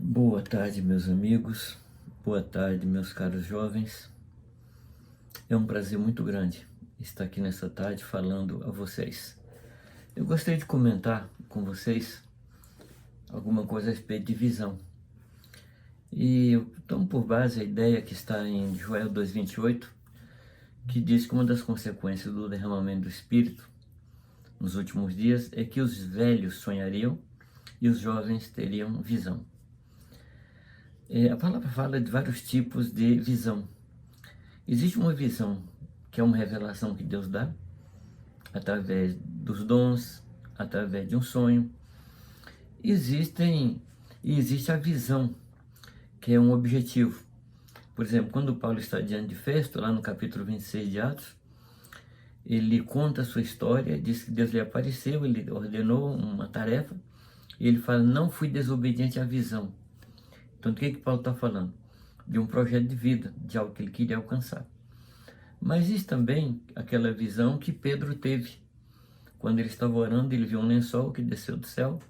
Boa tarde, meus amigos. Boa tarde, meus caros jovens. É um prazer muito grande estar aqui nessa tarde falando a vocês. Eu gostaria de comentar com vocês alguma coisa a respeito de visão. E eu tomo por base a ideia que está em Joel 2:28, que diz que uma das consequências do derramamento do Espírito nos últimos dias é que os velhos sonhariam e os jovens teriam visão. A palavra fala de vários tipos de visão. Existe uma visão que é uma revelação que Deus dá através dos dons, através de um sonho. Existe a visão, que é um objetivo. Por exemplo, quando Paulo está diante de Festo, lá no capítulo 26 de Atos, ele conta a sua história, diz que Deus lhe apareceu, ele ordenou uma tarefa, e ele fala: não fui desobediente à visão. Então, do que Paulo está falando? De um projeto de vida, de algo que ele queria alcançar. Mas existe também aquela visão que Pedro teve. Quando ele estava orando, ele viu um lençol que desceu do céu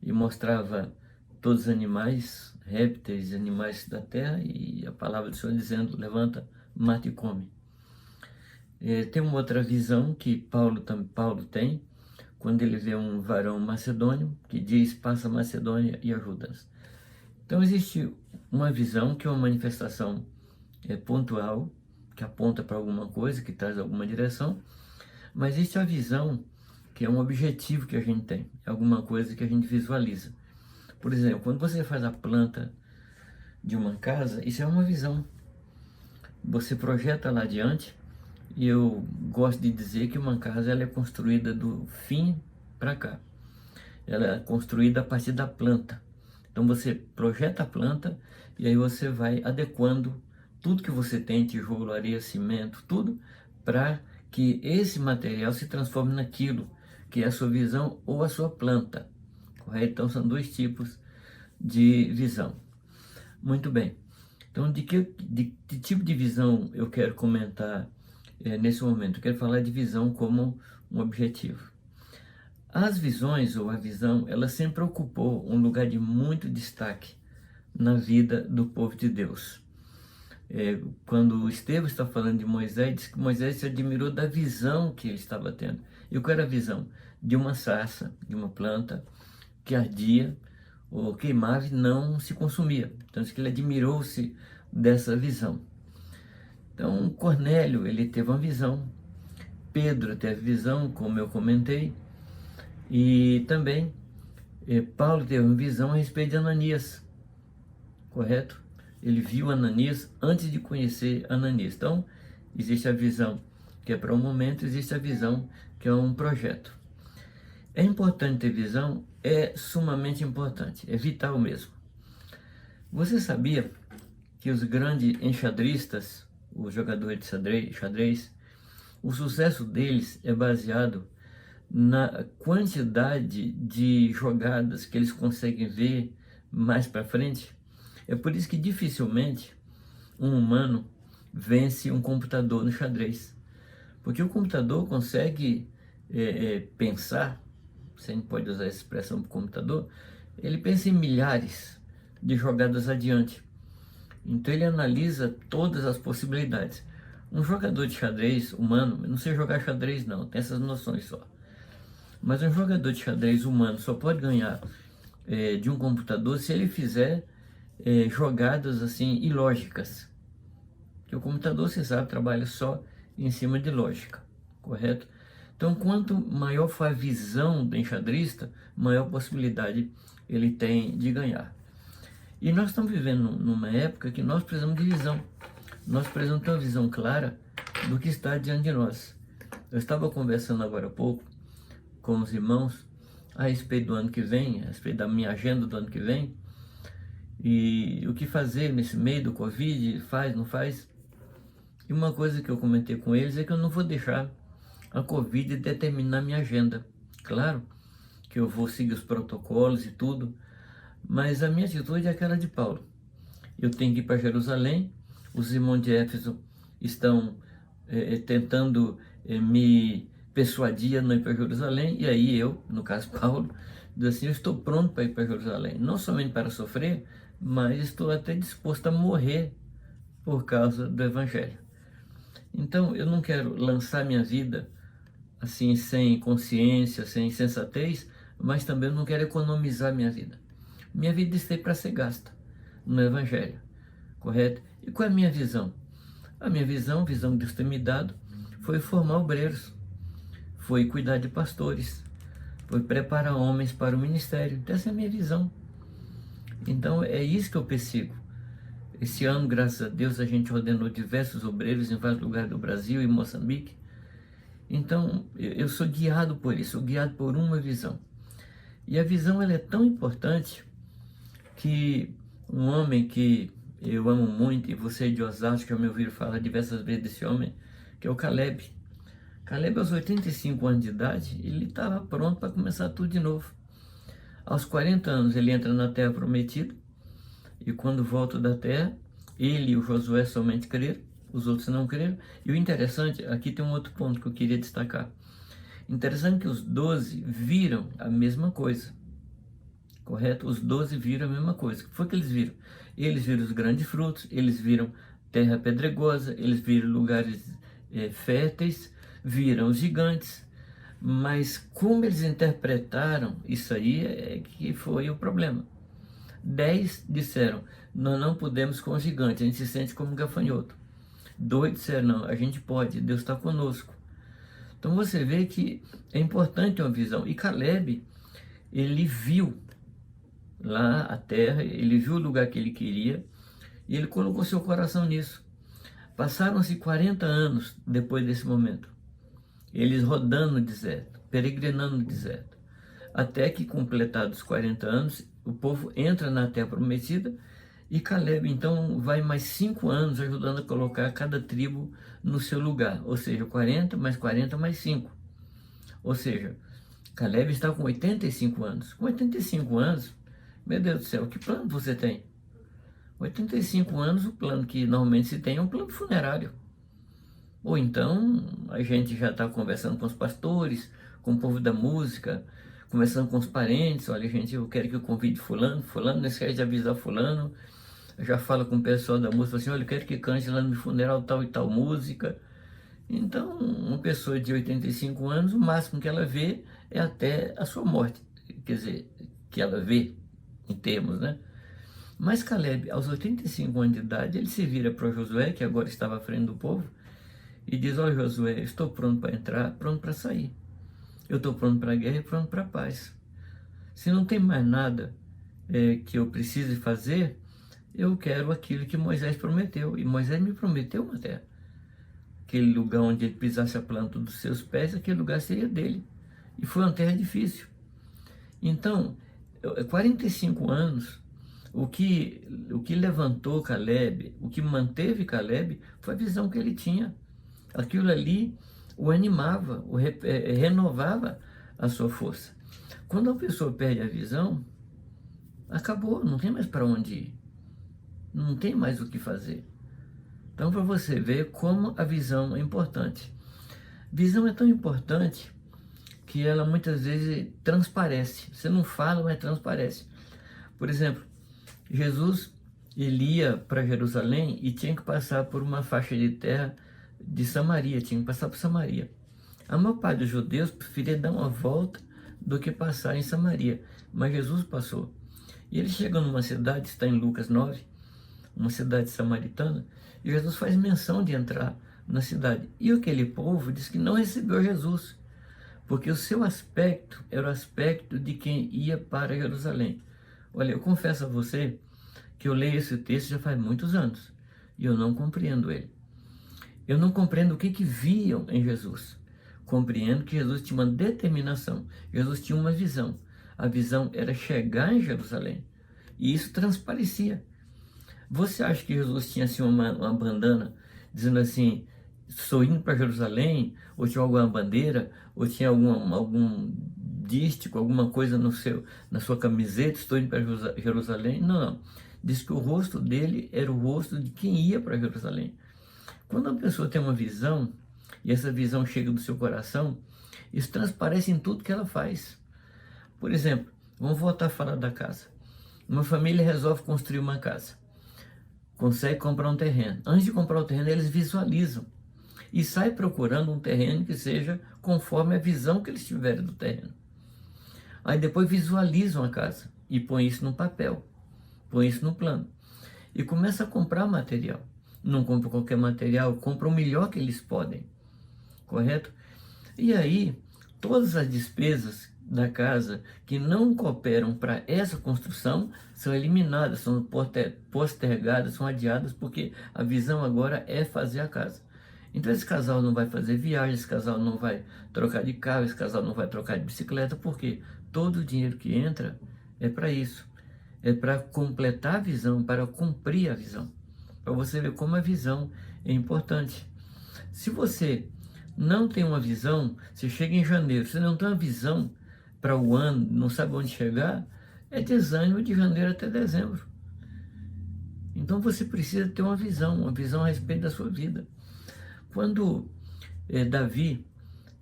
e mostrava todos os animais, répteis, animais da terra, e a palavra do Senhor dizendo: levanta, mata e come. Tem uma outra visão que Paulo tem, quando ele vê um varão macedônio que diz: passa a Macedônia e ajuda-nos. Então existe uma visão que é uma manifestação pontual, que aponta para alguma coisa, que traz alguma direção, mas existe a visão que é um objetivo que a gente tem, é alguma coisa que a gente visualiza. Por exemplo, quando você faz a planta de uma casa, isso é uma visão. Você projeta lá adiante, e eu gosto de dizer que uma casa ela é construída do fim para cá. Ela é construída a partir da planta. Então você projeta a planta e aí você vai adequando tudo que você tem, tijolo, areia, cimento, tudo, para que esse material se transforme naquilo que é a sua visão ou a sua planta, correto? Então são dois tipos de visão. Muito bem. Então, de tipo de visão eu quero comentar nesse momento? Eu quero falar de visão como um objetivo. As visões ou a visão, ela sempre ocupou um lugar de muito destaque na vida do povo de Deus. Quando Estevão está falando de Moisés, diz que Moisés se admirou da visão que ele estava tendo. E qual era a visão? De uma sarça, de uma planta que ardia ou queimava e não se consumia. Então, diz que ele admirou-se dessa visão. Então, Cornélio, ele teve uma visão. Pedro teve visão, como eu comentei. E também Paulo teve uma visão a respeito de Ananias, correto? Ele viu Ananias antes de conhecer Ananias. Então, existe a visão que é para um momento, existe a visão que é um projeto. É importante ter visão? É sumamente importante, é vital mesmo. Você sabia que os grandes enxadristas, os jogadores de xadrez, o sucesso deles é baseado na quantidade de jogadas que eles conseguem ver mais para frente? É por isso que dificilmente um humano vence um computador no xadrez, porque o computador consegue pensar, se a gente pode usar essa expressão para o computador, ele pensa em milhares de jogadas adiante. Então ele analisa todas as possibilidades. Um jogador de xadrez humano, eu não sei jogar xadrez não, tem essas noções só. Mas um jogador de xadrez humano só pode ganhar de um computador se ele fizer jogadas assim ilógicas. Porque o computador, você sabe, trabalha só em cima de lógica, correto? Então, quanto maior for a visão do enxadrista, maior possibilidade ele tem de ganhar. E nós estamos vivendo numa época que nós precisamos de visão. Nós precisamos ter uma visão clara do que está diante de nós. Eu estava conversando agora há pouco com os irmãos a respeito do ano que vem, a respeito da minha agenda do ano que vem, e o que fazer nesse meio do Covid, faz, não faz. E uma coisa que eu comentei com eles é que eu não vou deixar a Covid determinar minha agenda. Claro que eu vou seguir os protocolos e tudo, mas a minha atitude é aquela de Paulo. Eu tenho que ir para Jerusalém, os irmãos de Éfeso estão tentando me persuadir a não ir para Jerusalém, e aí eu, no caso Paulo, diz assim: eu estou pronto para ir para Jerusalém, não somente para sofrer, mas estou até disposto a morrer por causa do Evangelho. Então, eu não quero lançar minha vida assim, sem consciência, sem sensatez, mas também eu não quero economizar minha vida. Minha vida está aí para ser gasta no Evangelho, correto? E qual é a minha visão? A minha visão que Deus tem me dado, foi formar obreiros, foi cuidar de pastores, foi preparar homens para o ministério. Então, essa é a minha visão. Então, é isso que eu persigo. Esse ano, graças a Deus, a gente ordenou diversos obreiros em vários lugares do Brasil e Moçambique. Então, eu sou guiado por isso, sou guiado por uma visão. E a visão, ela é tão importante que um homem que eu amo muito, e você de Osasco já me ouviram falar diversas vezes desse homem, que é o Caleb. Caleb, aos 85 anos de idade, ele estava pronto para começar tudo de novo. Aos 40 anos, ele entra na Terra Prometida, e quando volta da terra, ele e o Josué somente creram, os outros não creram. E o interessante, aqui tem um outro ponto que eu queria destacar. Interessante que os 12 viram a mesma coisa, correto? Os 12 viram a mesma coisa. O que foi que eles viram? Eles viram os grandes frutos, eles viram terra pedregosa, eles viram lugares férteis, viram os gigantes. Mas como eles interpretaram isso aí é que foi o problema. 10 disseram: nós não podemos com o gigante, a gente se sente como um gafanhoto. 2 disseram: não, a gente pode, Deus está conosco. Então você vê que é importante uma visão. E Caleb, ele viu lá a terra, ele viu o lugar que ele queria, e ele colocou seu coração nisso. Passaram-se 40 anos depois desse momento, eles rodando no deserto, peregrinando no deserto, até que, completados 40 anos, o povo entra na terra prometida, e Caleb então vai mais 5 anos ajudando a colocar cada tribo no seu lugar, ou seja, 40 mais 40 mais 5. Ou seja, Caleb está com 85 anos. Com 85 anos, meu Deus do céu, que plano você tem? 85 anos, o plano que normalmente se tem é um plano funerário. Ou então, a gente já está conversando com os pastores, com o povo da música, conversando com os parentes: olha, gente, eu quero que eu convide fulano, não esquece de avisar fulano. Já fala com o pessoal da música assim: olha, eu quero que cante lá no meu funeral tal e tal música. Então, uma pessoa de 85 anos, o máximo que ela vê é até a sua morte. Quer dizer, que ela vê em termos, né? Mas Caleb, aos 85 anos de idade, ele se vira para Josué, que agora estava à frente do povo, e diz: olha, Josué, eu estou pronto para entrar, pronto para sair. Eu estou pronto para a guerra e pronto para a paz. Se não tem mais nada que eu precise fazer, eu quero aquilo que Moisés prometeu. E Moisés me prometeu uma terra. Aquele lugar onde ele pisasse a planta dos seus pés, aquele lugar seria dele. E foi uma terra difícil. Então, 45 anos, o que levantou Caleb, o que manteve Caleb, foi a visão que ele tinha. Aquilo ali o animava, renovava a sua força. Quando a pessoa perde a visão, acabou, não tem mais para onde ir. Não tem mais o que fazer. Então, para você ver como a visão é importante. Visão é tão importante que ela muitas vezes transparece. Você não fala, mas transparece. Por exemplo, Jesus, ele ia para Jerusalém e tinha que passar por uma faixa de terra de Samaria, tinha que passar por Samaria. A maior parte dos judeus preferia dar uma volta do que passar em Samaria, mas Jesus passou. E ele chega numa cidade, está em Lucas 9, uma cidade samaritana, e Jesus faz menção de entrar na cidade. E aquele povo diz que não recebeu Jesus, porque o seu aspecto era o aspecto de quem ia para Jerusalém. Olha, eu confesso a você que eu leio esse texto já faz muitos anos, e eu não compreendo ele. Eu não compreendo o que viam em Jesus. Compreendo que Jesus tinha uma determinação, Jesus tinha uma visão. A visão era chegar em Jerusalém, e isso transparecia. Você acha que Jesus tinha assim uma bandana dizendo assim: estou indo para Jerusalém, ou tinha alguma bandeira, ou tinha algum dístico, alguma coisa na sua camiseta: estou indo para Jerusalém? Não. Diz que o rosto dele era o rosto de quem ia para Jerusalém. Quando a pessoa tem uma visão, e essa visão chega do seu coração, isso transparece em tudo que ela faz. Por exemplo, Vamos voltar a falar da casa. Uma família resolve construir uma casa, consegue comprar um terreno. Antes de comprar o terreno, eles visualizam e saem procurando um terreno que seja conforme a visão que eles tiverem do terreno. Aí depois visualizam a casa e põem isso no papel, põem isso no plano e começa a comprar material. Não compra qualquer material, compra o melhor que eles podem, correto? E aí, todas as despesas da casa que não cooperam para essa construção são eliminadas, são postergadas, são adiadas, porque a visão agora é fazer a casa. Então esse casal não vai fazer viagem, esse casal não vai trocar de carro, esse casal não vai trocar de bicicleta, porque todo o dinheiro que entra é para isso. É para completar a visão, para cumprir a visão. Para você ver como a visão é importante. Se você não tem uma visão, você chega em janeiro, você não tem uma visão para o ano, não sabe onde chegar, é desânimo de janeiro até dezembro. Então você precisa ter uma visão a respeito da sua vida. Quando Davi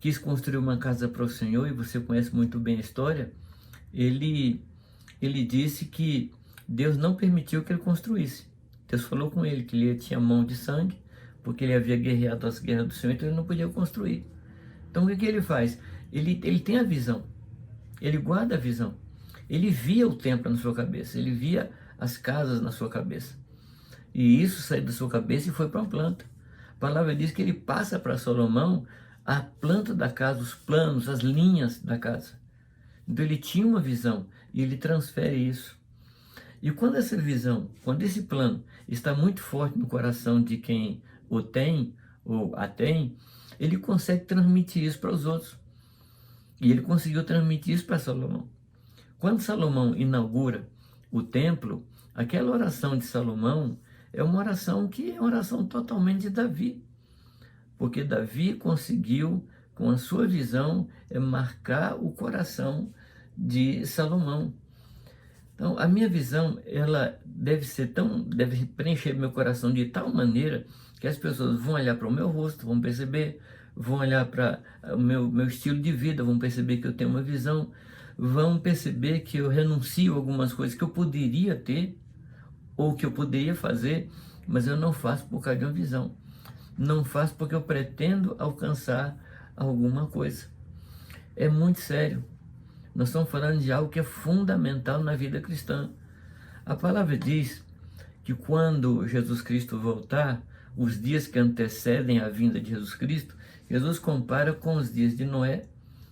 quis construir uma casa para o Senhor, e você conhece muito bem a história, ele disse que Deus não permitiu que ele construísse. Deus falou com ele que ele tinha mão de sangue, porque ele havia guerreado as guerras do Senhor, então ele não podia construir. Então o que ele faz? Ele tem a visão, ele guarda a visão. Ele via o templo na sua cabeça, ele via as casas na sua cabeça. E isso saiu da sua cabeça e foi para uma planta. A palavra diz que ele passa para Salomão a planta da casa, os planos, as linhas da casa. Então ele tinha uma visão e ele transfere isso. E quando essa visão, quando esse plano está muito forte no coração de quem o tem ou a tem, ele consegue transmitir isso para os outros. E ele conseguiu transmitir isso para Salomão. Quando Salomão inaugura o templo, aquela oração de Salomão é uma oração que é uma oração totalmente de Davi. Porque Davi conseguiu, com a sua visão, marcar o coração de Salomão. Então, a minha visão, ela deve preencher meu coração de tal maneira que as pessoas vão olhar para o meu rosto, vão perceber, vão olhar para o meu estilo de vida, vão perceber que eu tenho uma visão, vão perceber que eu renuncio a algumas coisas que eu poderia ter ou que eu poderia fazer, mas eu não faço por causa de uma visão. Não faço porque eu pretendo alcançar alguma coisa. É muito sério. Nós estamos falando de algo que é fundamental na vida cristã. A palavra diz que quando Jesus Cristo voltar, os dias que antecedem a vinda de Jesus Cristo, Jesus compara com os dias de Noé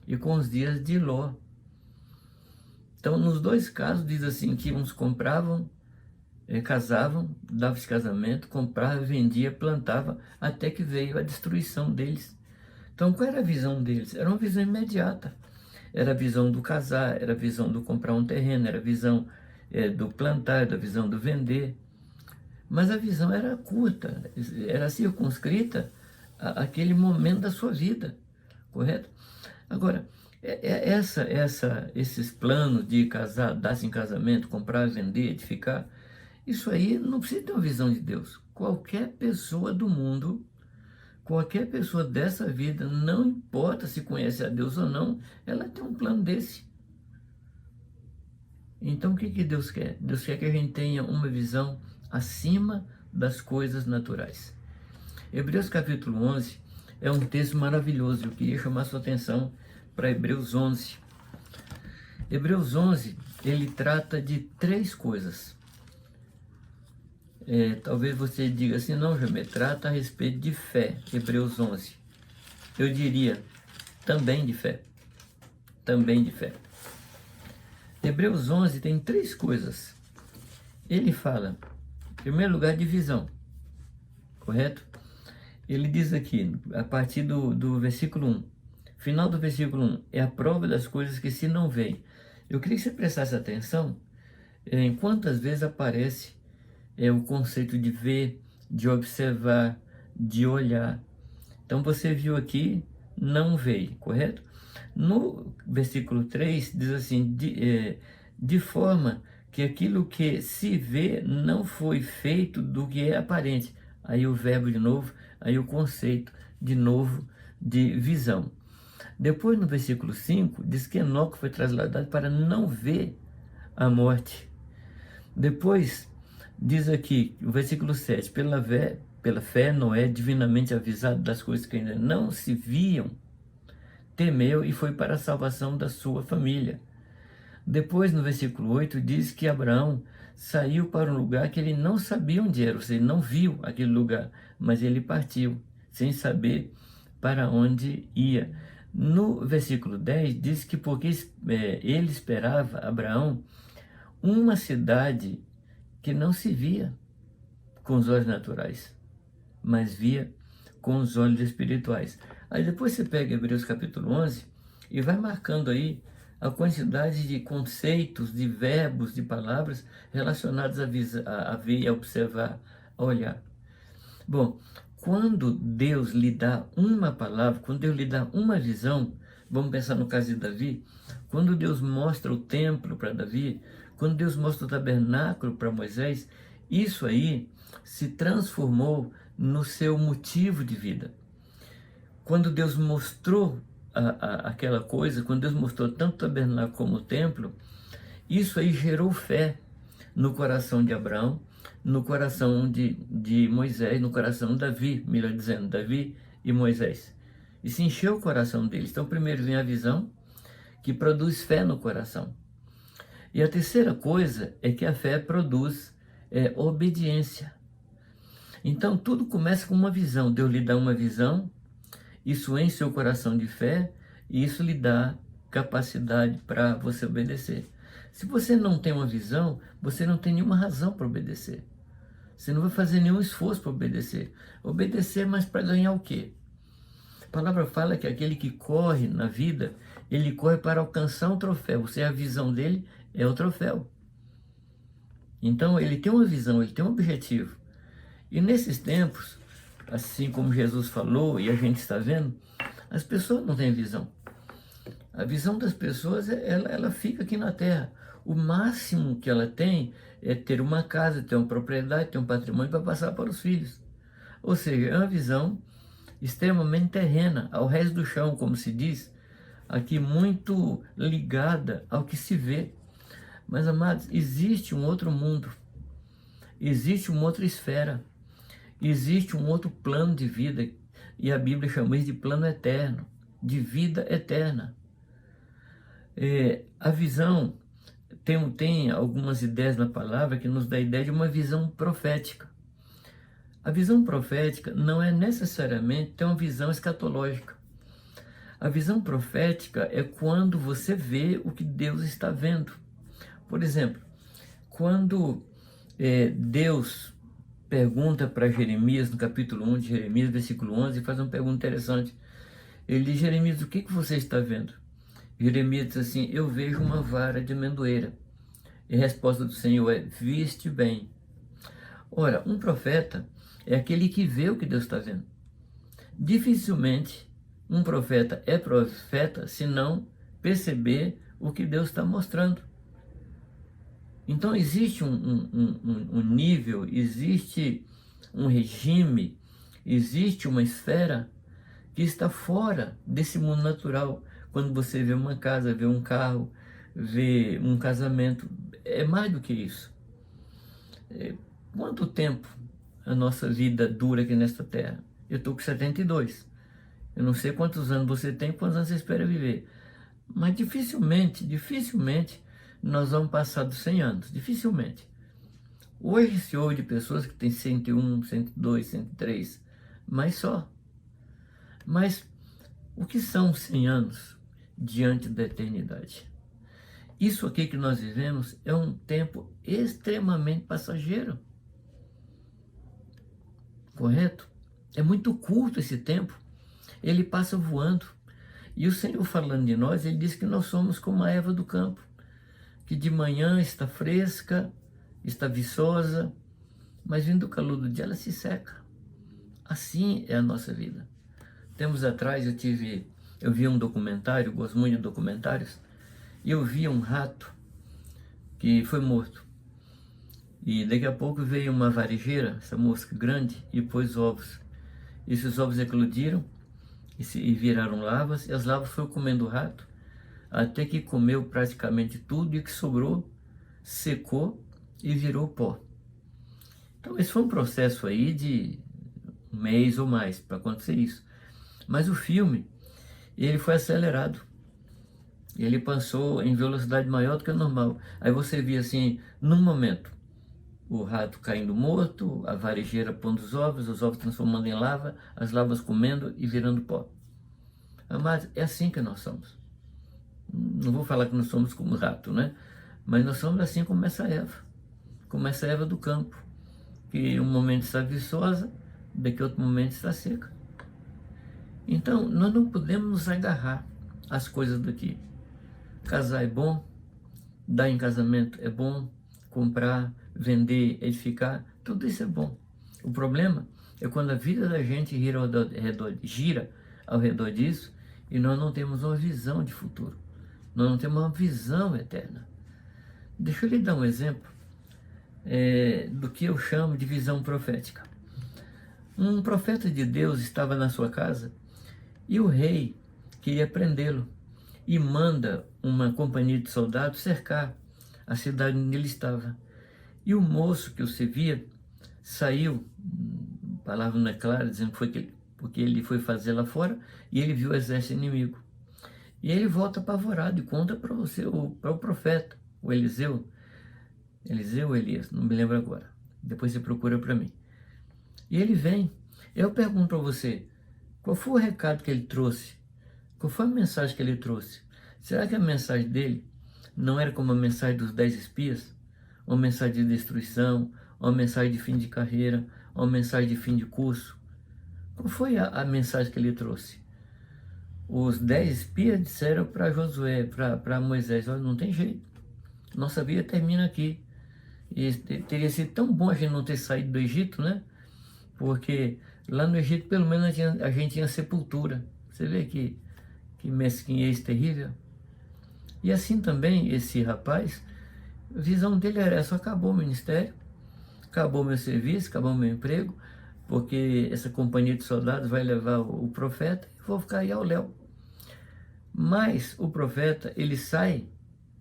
e com os dias de Ló. Então, nos dois casos, diz assim que uns compravam, casavam, davam-se casamento, comprava, vendia, plantava, até que veio a destruição deles. Então, qual era a visão deles? Era uma visão imediata. Era a visão do casar, era a visão do comprar um terreno, era a visão do plantar, era a visão do vender. Mas a visão era curta, era circunscrita àquele momento da sua vida, correto? Agora, esses planos de casar, dar-se em casamento, comprar, vender, edificar, isso aí não precisa ter uma visão de Deus. Qualquer pessoa do mundo, qualquer pessoa dessa vida, não importa se conhece a Deus ou não, ela tem um plano desse. Então o que Deus quer? Deus quer que a gente tenha uma visão acima das coisas naturais. Hebreus capítulo 11 é um texto maravilhoso. Eu queria chamar sua atenção para Hebreus 11. Hebreus 11, ele trata de três coisas. Talvez você diga assim, não, Jamê, trata a respeito de fé, Hebreus 11. Eu diria, também de fé. Também de fé. Hebreus 11 tem três coisas. Ele fala, em primeiro lugar, de visão, correto? Ele diz aqui, a partir do versículo 1, final do versículo 1, é a prova das coisas que se não veem. Eu queria que você prestasse atenção em quantas vezes aparece o conceito de ver, de observar, de olhar. Então você viu aqui, não veio, correto? No versículo 3 diz assim, de forma que aquilo que se vê não foi feito do que é aparente. Aí o verbo de novo, aí o conceito de novo de visão. Depois, no versículo 5, diz que Enoque foi trasladado para não ver a morte. Depois, diz aqui, o versículo 7, pela fé, Noé, divinamente avisado das coisas que ainda não se viam, temeu e foi para a salvação da sua família. Depois, no versículo 8, diz que Abraão saiu para um lugar que ele não sabia onde era, ou seja, ele não viu aquele lugar, mas ele partiu, sem saber para onde ia. No versículo 10, diz que porque ele esperava, Abraão, uma cidade que não se via com os olhos naturais, mas via com os olhos espirituais. Aí depois você pega Hebreus capítulo 11 e vai marcando aí a quantidade de conceitos, de verbos, de palavras relacionados a ver, a observar, a olhar. Bom, quando Deus lhe dá uma palavra, quando Deus lhe dá uma visão, vamos pensar no caso de Davi, quando Deus mostra o templo para Davi, quando Deus mostra o tabernáculo para Moisés, isso aí se transformou no seu motivo de vida. Quando Deus mostrou aquela coisa, quando Deus mostrou tanto o tabernáculo como o templo, isso aí gerou fé no coração de Abraão, no coração de Moisés, no coração de Davi, melhor dizendo, Davi e Moisés. E se encheu o coração deles. Então, primeiro vem a visão, que produz fé no coração. E a terceira coisa é que a fé produz obediência. Então, tudo começa com uma visão. Deus lhe dá uma visão, isso enche seu coração de fé, e isso lhe dá capacidade para você obedecer. Se você não tem uma visão, você não tem nenhuma razão para obedecer. Você não vai fazer nenhum esforço para obedecer. Obedecer, mas para ganhar o quê? A palavra fala que aquele que corre na vida, ele corre para alcançar um troféu. Ou seja, a visão dele é o troféu. Então, ele tem uma visão, ele tem um objetivo. E nesses tempos, assim como Jesus falou e a gente está vendo, as pessoas não têm visão. A visão das pessoas, ela fica aqui na terra. O máximo que ela tem é ter uma casa, ter uma propriedade, ter um patrimônio para passar para os filhos. Ou seja, é uma visão extremamente terrena, ao resto do chão, como se diz, aqui muito ligada ao que se vê. Mas, amados, existe um outro mundo, existe uma outra esfera, existe um outro plano de vida, e a Bíblia chama isso de plano eterno, de vida eterna. A visão tem algumas ideias na palavra que nos dá a ideia de uma visão profética. A visão profética não é necessariamente ter uma visão escatológica. A visão profética é quando você vê o que Deus está vendo. Por exemplo, quando Deus pergunta para Jeremias, no capítulo 1 de Jeremias, versículo 11, faz uma pergunta interessante. Ele diz: Jeremias, o que você está vendo? Jeremias diz assim: eu vejo uma vara de amendoeira. E a resposta do Senhor é: viste bem. Ora, um profeta é aquele que vê o que Deus está vendo. Dificilmente um profeta é profeta se não perceber o que Deus está mostrando. Então existe um nível, existe um regime, existe uma esfera que está fora desse mundo natural. Quando você vê uma casa, vê um carro, vê um casamento, é mais do que isso. Quanto tempo a nossa vida dura aqui nesta terra? Eu estou com 72. Eu não sei quantos anos você tem, quantos anos você espera viver. Mas dificilmente nós vamos passar dos 100 anos. Dificilmente. Hoje se ouve de pessoas que têm 101, 102, 103, mas só. Mas o que são 100 anos diante da eternidade? Isso aqui que nós vivemos é um tempo extremamente passageiro. Correto? É muito curto esse tempo. Ele passa voando. E o Senhor, falando de nós, ele diz que nós somos como a erva do campo, que de manhã está fresca, está viçosa, mas vindo o calor do dia ela se seca. Assim é a nossa vida. Tempos atrás eu vi um documentário, gosto muito de documentários, e eu vi um rato que foi morto. E daqui a pouco veio uma varejeira, essa mosca grande, e pôs ovos. Esses ovos eclodiram, e viraram lavas, e as lavas foram comendo o rato, até que comeu praticamente tudo, e o que sobrou secou e virou pó. Então esse foi um processo aí de um mês ou mais para acontecer isso. Mas o filme, ele foi acelerado. Ele passou em velocidade maior do que o normal. Aí você via assim, num momento, o rato caindo morto, a varejeira pondo os ovos transformando em lava, as lavas comendo e virando pó. Mas é assim que nós somos. Não vou falar que nós somos como rato, né? Mas nós somos assim como essa Eva do campo, que um momento está viçosa, daqui a outro momento está seca. Então, nós não podemos nos agarrar às coisas daqui. Casar é bom, dar em casamento é bom, comprar, vender, edificar, tudo isso é bom. O problema é quando a vida da gente gira ao redor disso e nós não temos uma visão de futuro. Nós não temos uma visão eterna. Deixa eu lhe dar um exemplo do que eu chamo de visão profética. Um profeta de Deus estava na sua casa e o rei queria prendê-lo e manda uma companhia de soldados cercar a cidade onde ele estava. E o moço que o servia saiu, a palavra não é clara, dizendo que foi porque ele foi fazer lá fora e ele viu o exército inimigo. E ele volta apavorado e conta para o profeta, o Eliseu ou Elias, não me lembro agora. Depois você procura para mim. E ele vem. Eu pergunto para você, qual foi o recado que ele trouxe? Qual foi a mensagem que ele trouxe? Será que a mensagem dele não era como a mensagem dos 10 espias? Uma mensagem de destruição, uma mensagem de fim de carreira, uma mensagem de fim de curso? Qual foi a mensagem que ele trouxe? Os 10 espias disseram para Josué, para Moisés, olha, não tem jeito, nossa vida termina aqui. E teria sido tão bom a gente não ter saído do Egito, né? Porque lá no Egito, pelo menos, a gente tinha sepultura. Você vê que mesquinhez terrível. E assim também, esse rapaz, a visão dele era essa: acabou o ministério, acabou meu serviço, acabou meu emprego, porque essa companhia de soldados vai levar o profeta e vou ficar aí ao léu. Mas o profeta, ele sai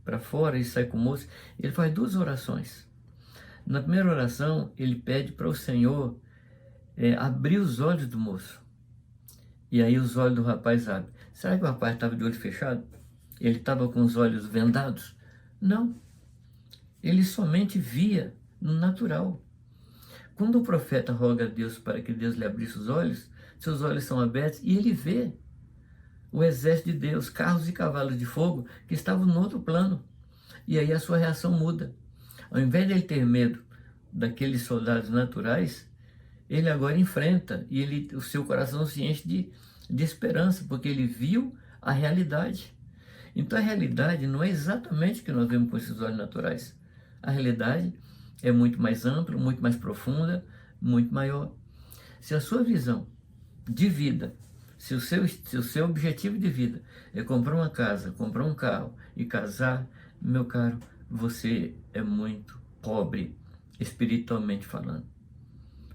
para fora, ele sai com o moço, ele faz 2 orações. Na primeira oração, ele pede para o Senhor abrir os olhos do moço. E aí os olhos do rapaz abrem. Será que o rapaz estava de olho fechado? Ele estava com os olhos vendados? Não. Ele somente via no natural. Quando o profeta roga a Deus para que Deus lhe abrisse os olhos, seus olhos são abertos e ele vê o exército de Deus, carros e cavalos de fogo que estavam no outro plano. E aí a sua reação muda. Ao invés de ele ter medo daqueles soldados naturais, ele agora enfrenta e o seu coração se enche de esperança, porque ele viu a realidade. Então a realidade não é exatamente o que nós vemos com esses olhos naturais. A realidade é muito mais ampla, muito mais profunda, muito maior. Se a sua visão de vida, se o seu objetivo de vida é comprar uma casa, comprar um carro e casar, meu caro, você é muito pobre, espiritualmente falando.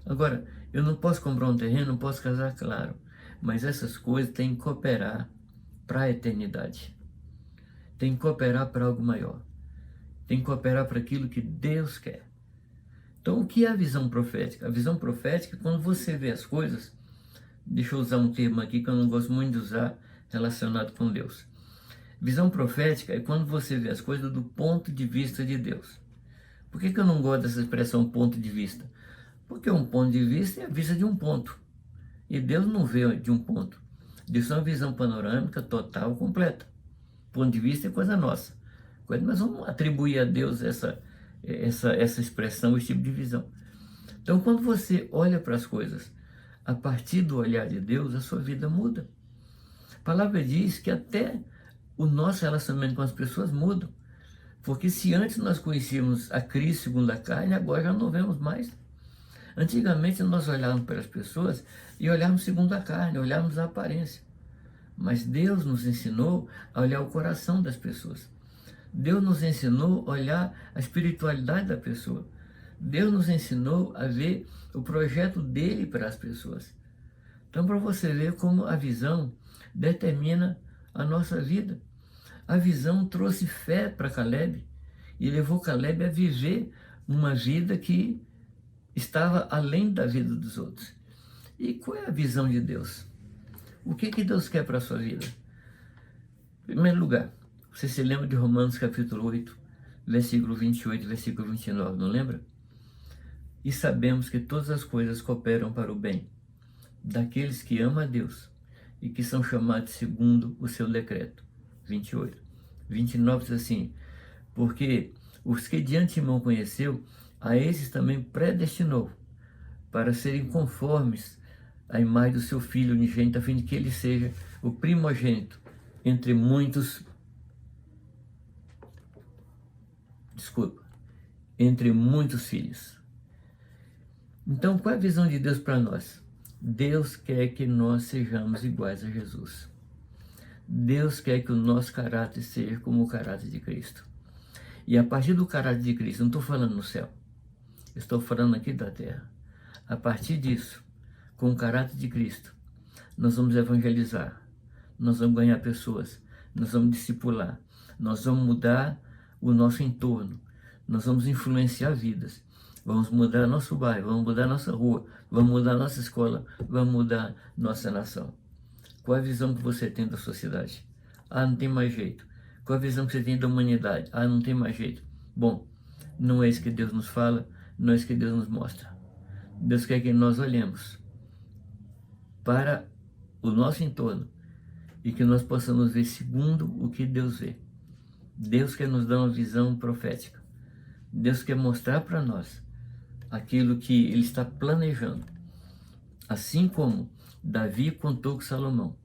Agora, eu não posso comprar um terreno, não posso casar, claro, mas essas coisas têm que cooperar para a eternidade. Tem que cooperar para algo maior. Tem que cooperar para aquilo que Deus quer. Então, o que é a visão profética? A visão profética é quando você vê as coisas, deixa eu usar um termo aqui que eu não gosto muito de usar relacionado com Deus. Visão profética é quando você vê as coisas do ponto de vista de Deus. Por que eu não gosto dessa expressão ponto de vista? Porque um ponto de vista é a vista de um ponto. E Deus não vê de um ponto. Deus tem uma visão panorâmica, total, completa. Ponto de vista é coisa nossa. Nós vamos atribuir a Deus essa expressão, esse tipo de visão. Então, quando você olha para as coisas a partir do olhar de Deus, a sua vida muda. A palavra diz que até o nosso relacionamento com as pessoas muda. Porque se antes nós conhecíamos a Cristo segundo a carne, agora já não vemos mais. Antigamente nós olhávamos para as pessoas e olhávamos segundo a carne, olhávamos a aparência. Mas Deus nos ensinou a olhar o coração das pessoas. Deus nos ensinou a olhar a espiritualidade da pessoa. Deus nos ensinou a ver o projeto dele para as pessoas. Então, para você ver como a visão determina a nossa vida. A visão trouxe fé para Caleb e levou Caleb a viver uma vida que estava além da vida dos outros. E qual é a visão de Deus? O que Deus quer para a sua vida? Em primeiro lugar, você se lembra de Romanos capítulo 8, versículo 28, versículo 29, não lembra? E sabemos que todas as coisas cooperam para o bem daqueles que amam a Deus e que são chamados segundo o seu decreto. 28. 29 diz assim: porque os que de antemão conheceu, a esses também predestinou para serem conformes à imagem do seu Filho unigênito, a fim de que ele seja o primogênito entre entre muitos filhos. Então, qual é a visão de Deus para nós? Deus quer que nós sejamos iguais a Jesus. Deus quer que o nosso caráter seja como o caráter de Cristo. E a partir do caráter de Cristo, não estou falando no céu, estou falando aqui da terra. A partir disso, com o caráter de Cristo, nós vamos evangelizar, nós vamos ganhar pessoas, nós vamos discipular, nós vamos mudar o nosso entorno, nós vamos influenciar vidas, vamos mudar nosso bairro, vamos mudar nossa rua, vamos mudar nossa escola, vamos mudar nossa nação. Qual a visão que você tem da sociedade? Ah, não tem mais jeito. Qual a visão que você tem da humanidade? Ah, não tem mais jeito. Bom, não é isso que Deus nos fala, não é isso que Deus nos mostra. Deus quer que nós olhemos para o nosso entorno e que nós possamos ver segundo o que Deus vê. Deus quer nos dar uma visão profética. Deus quer mostrar para nós aquilo que Ele está planejando. Assim como Davi contou com Salomão,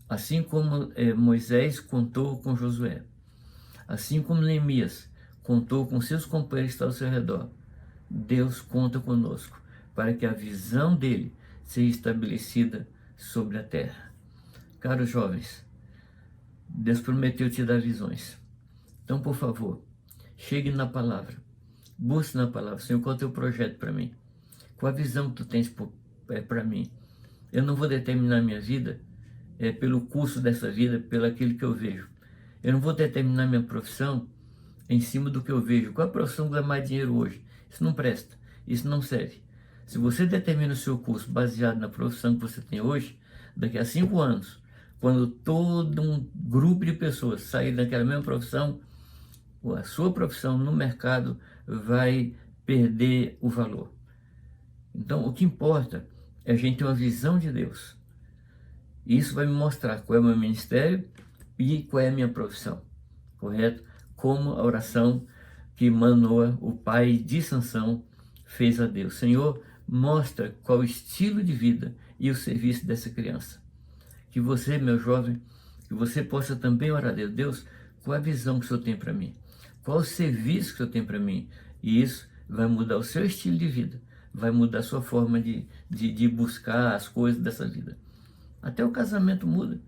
assim como Moisés contou com Josué, assim como Neemias contou com seus companheiros que estão ao seu redor, Deus conta conosco para que a visão dele seja estabelecida sobre a terra. Caros jovens, Deus prometeu te dar visões. Então, por favor, chegue na palavra, busque na palavra. Senhor, qual é o teu projeto para mim? Qual a visão que tu tens para mim? Eu não vou determinar minha vida pelo curso dessa vida, pelo aquilo que eu vejo. Eu não vou determinar minha profissão em cima do que eu vejo. Qual a profissão que dá mais dinheiro hoje? Isso não presta, isso não serve. Se você determina o seu curso baseado na profissão que você tem hoje, daqui a 5 anos, quando todo um grupo de pessoas sair daquela mesma profissão, a sua profissão no mercado vai perder o valor. Então, o que importa é a gente ter uma visão de Deus. Isso vai me mostrar qual é o meu ministério e qual é a minha profissão, correto? Como a oração que Manoa, o pai de Sansão, fez a Deus. Senhor, mostra qual o estilo de vida e o serviço dessa criança. Que você, meu jovem, que você possa também orar a Deus. Deus, qual a visão que o Senhor tem para mim? Qual o serviço que o Senhor tem para mim? E isso vai mudar o seu estilo de vida, vai mudar a sua forma de buscar as coisas dessa vida. Até o casamento muda.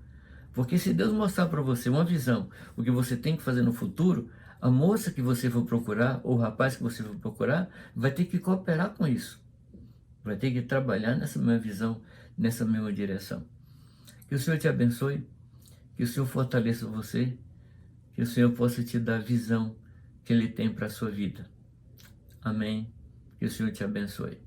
Porque se Deus mostrar para você uma visão, o que você tem que fazer no futuro, a moça que você for procurar, ou o rapaz que você for procurar, vai ter que cooperar com isso. Vai ter que trabalhar nessa mesma visão, nessa mesma direção. Que o Senhor te abençoe, que o Senhor fortaleça você, que o Senhor possa te dar a visão que Ele tem para a sua vida. Amém. Que o Senhor te abençoe.